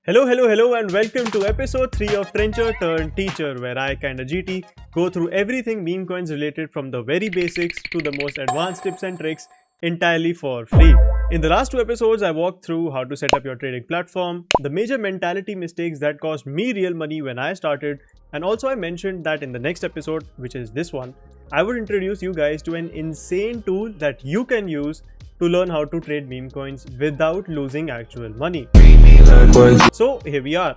Hello, and welcome to episode 3 of Trencher Turn Teacher, where I, kinda GT, go through everything meme coins related from the very basics to the most advanced tips and tricks entirely for free. In the last 2 episodes, I walked through how to set up your trading platform, the major mentality mistakes that cost me real money when I started, and also I mentioned that in the next episode, which is this one, I would introduce you guys to an insane tool that you can use to learn how to trade meme coins without losing actual money. So here we are.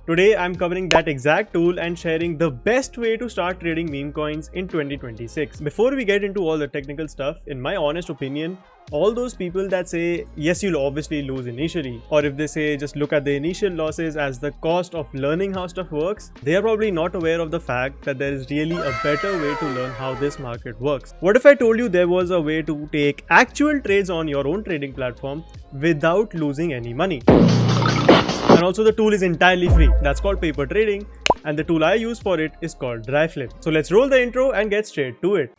Today I'm covering that exact tool and sharing the best way to start trading meme coins in 2026. Before we get into all the technical stuff, in my honest opinion, all those people that say yes, you'll obviously lose initially, or if they say just look at the initial losses as the cost of learning how stuff works, they are probably not aware of the fact that there is really a better way to learn how this market works. What if I told you there was a way to take actual trades on your own trading platform without losing any money? And also the tool is entirely free. That's called paper trading, and the tool I use for it is called DryFlip. So let's roll the intro and get straight to it.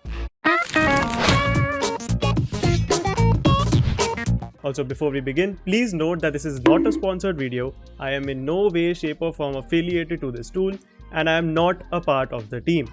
Also, before we begin, please note that this is not a sponsored video. I am in no way, shape or form affiliated to this tool, and I am not a part of the team.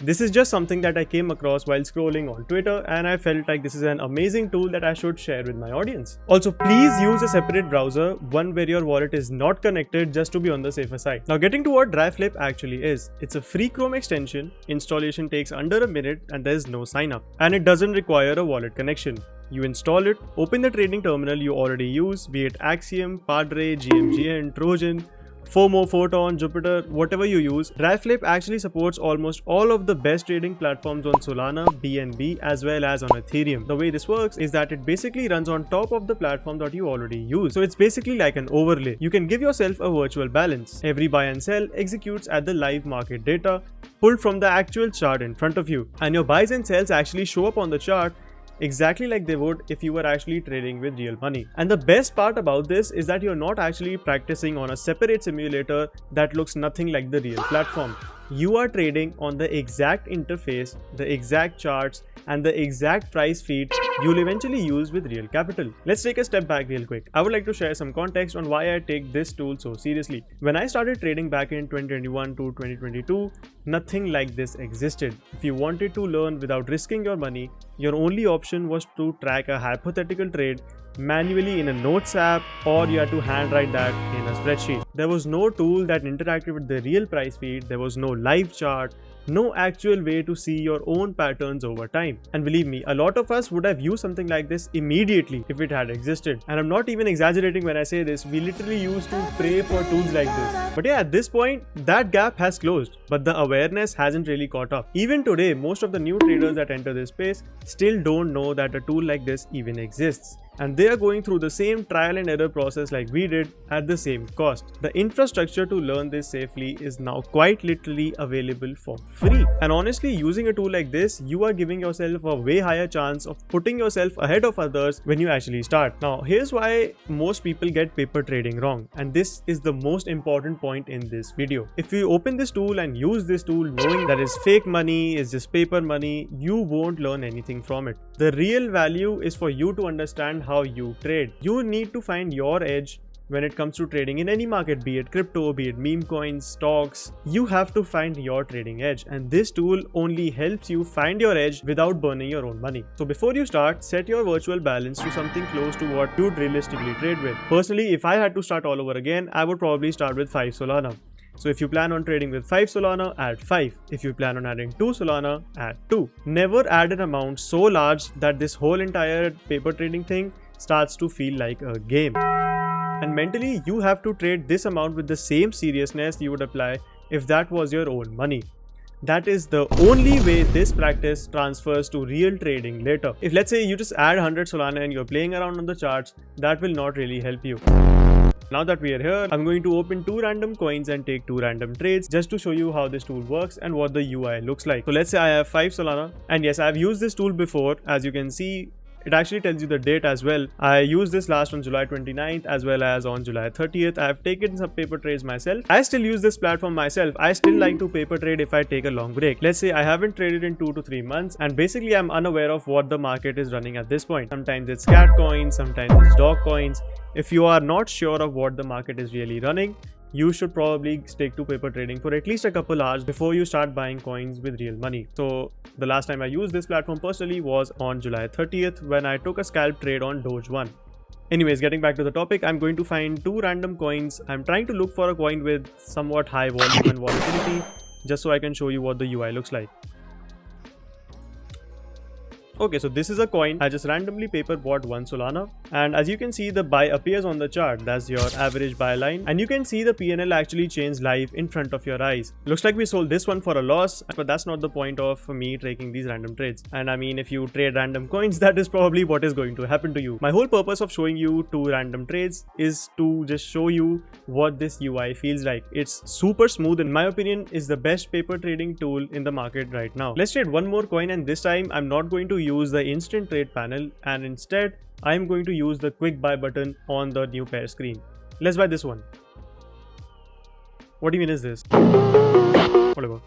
This is just something that I came across while scrolling on Twitter, and I felt like this is an amazing tool that I should share with my audience. Also, please use a separate browser, one where your wallet is not connected, just to be on the safer side. Now, getting to what DryFlip actually is. It's a free Chrome extension, installation takes under a minute, and there is no sign up. And it doesn't require a wallet connection. You install it, open the trading terminal you already use, be it Axiom, Padre, GMGN, Trojan, FOMO, Photon, Jupiter, whatever you use. DryFlip actually supports almost all of the best trading platforms on Solana, BNB, as well as on Ethereum. The way this works is that it basically runs on top of the platform that you already use. So it's basically like an overlay. You can give yourself a virtual balance. Every buy and sell executes at the live market data pulled from the actual chart in front of you. And your buys and sells actually show up on the chart exactly like they would if you were actually trading with real money. And the best part about this is that you're not actually practicing on a separate simulator that looks nothing like the real platform. You are trading on the exact interface, the exact charts, and the exact price feed you'll eventually use with real capital. Let's take a step back real quick. I would like to share some context on why I take this tool so seriously. When I started trading back in 2021 to 2022, nothing like this existed. If you wanted to learn without risking your money, your only option was to track a hypothetical trade manually in a notes app, or you had to handwrite that in a spreadsheet. There was no tool that interacted with the real price feed, there was no live chart, no actual way to see your own patterns over time. And believe me, a lot of us would have used something like this immediately if it had existed. And I'm not even exaggerating when I say this, we literally used to pray for tools like this. But yeah, at this point, that gap has closed, but the awareness hasn't really caught up. Even today, most of the new traders that enter this space still don't know that a tool like this even exists. And they are going through the same trial and error process like we did at the same cost. The infrastructure to learn this safely is now quite literally available for free. And honestly, using a tool like this, you are giving yourself a way higher chance of putting yourself ahead of others when you actually start. Now, here's why most people get paper trading wrong. And this is the most important point in this video. If you open this tool and use this tool knowing that it's fake money, it's just paper money, you won't learn anything from it. The real value is for you to understand how you trade. You need to find your edge when it comes to trading in any market, be it crypto, be it meme coins, stocks. You have to find your trading edge, and this tool only helps you find your edge without burning your own money. So before you start, set your virtual balance to something close to what you'd realistically trade with. Personally, if I had to start all over again, I would probably start with 5 Solana. So if you plan on trading with 5 Solana, add 5. If you plan on adding 2 Solana, add 2. Never add an amount so large that this whole entire paper trading thing starts to feel like a game. And mentally, you have to trade this amount with the same seriousness you would apply if that was your own money. That is the only way this practice transfers to real trading later. If let's say you just add 100 Solana and you're playing around on the charts, that will not really help you. Now that we are here, I'm going to open 2 random coins and take 2 random trades just to show you how this tool works and what the UI looks like. So let's say I have 5 Solana, and yes, I've used this tool before. As you can see, It actually tells you the date as well. I used this last on July 29th as well as on July 30th. I have taken some paper trades myself. I still use this platform myself. I still like to paper trade if I take a long break. Let's say I haven't traded in 2 to 3 months and basically I'm unaware of what the market is running at this point. Sometimes it's cat coins, sometimes it's dog coins. If you are not sure of what the market is really running, you should probably stick to paper trading for at least a couple hours before you start buying coins with real money. So the last time I used this platform personally was on July 30th when I took a scalp trade on Doge 1. Anyways, getting back to the topic, I'm going to find 2 random coins. I'm trying to look for a coin with somewhat high volume and volatility just so I can show you what the UI looks like. Okay, so this is a coin. I just randomly paper bought 1 Solana, and as you can see, the buy appears on the chart. That's your average buy line, and you can see the PNL actually change live in front of your eyes. Looks like we sold this one for a loss, but that's not the point of me taking these random trades. And I mean, if you trade random coins, that is probably what is going to happen to you. My whole purpose of showing you 2 random trades is to just show you what this UI feels like. It's super smooth. In my opinion, is the best paper trading tool in the market right now. Let's trade one more coin, and this time I'm not going to use the instant trade panel, and instead I'm going to use the quick buy button on the new pair screen. Let's buy this one. What even is this? Whatever.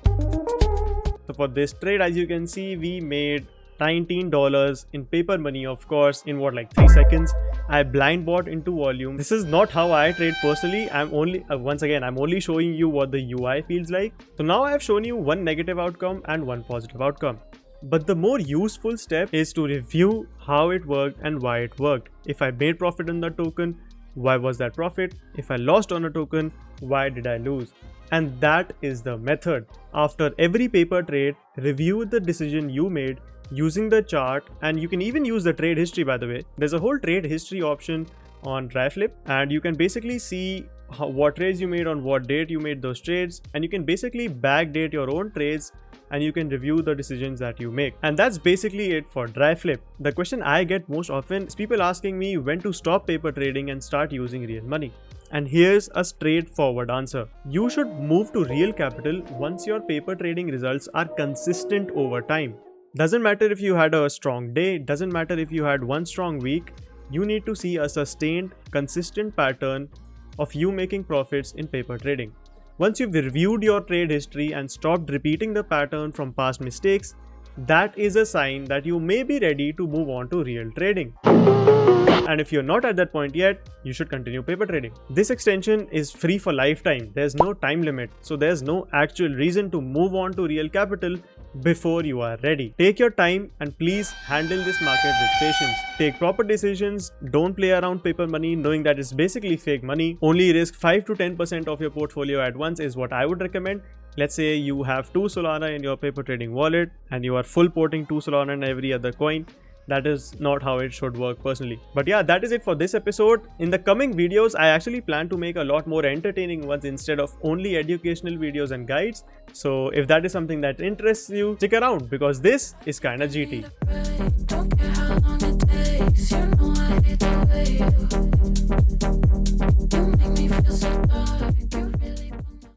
So for this trade, as you can see, we made $19 in paper money, of course, in what, like 3 seconds. I blind bought into volume. This is not how I trade personally. I'm only once again, I'm only showing you what the UI feels like. So now I have shown you 1 negative outcome and 1 positive outcome. But the more useful step is to review how it worked and why it worked. If I made profit on the token, why was that profit? If I lost on a token, why did I lose? And that is the method. After every paper trade, review the decision you made using the chart, and you can even use the trade history, by the way. There's a whole trade history option on DryFlip, and you can basically see what trades you made on what date you made those trades, and you can basically backdate your own trades and you can review the decisions that you make. And that's basically it for DryFlip. The question I get most often is people asking me when to stop paper trading and start using real money. And here's a straightforward answer. You should move to real capital once your paper trading results are consistent over time. Doesn't matter if you had a strong day, doesn't matter if you had 1 strong week, you need to see a sustained, consistent pattern of you making profits in paper trading. Once you've reviewed your trade history and stopped repeating the pattern from past mistakes, that is a sign that you may be ready to move on to real trading. And if you're not at that point yet, you should continue paper trading. This extension is free for lifetime. There's no time limit, so there's no actual reason to move on to real capital before you are ready. Take your time and please handle this market with patience. Take proper decisions. Don't play around paper money knowing that it's basically fake money. Only risk 5 to 10% of your portfolio at once is what I would recommend. Let's say you have 2 Solana in your paper trading wallet and you are full porting 2 Solana in every other coin. That is not how it should work personally. But yeah, that is it for this episode. In the coming videos, I actually plan to make a lot more entertaining ones instead of only educational videos and guides. So if that is something that interests you, stick around because this is kinda GT.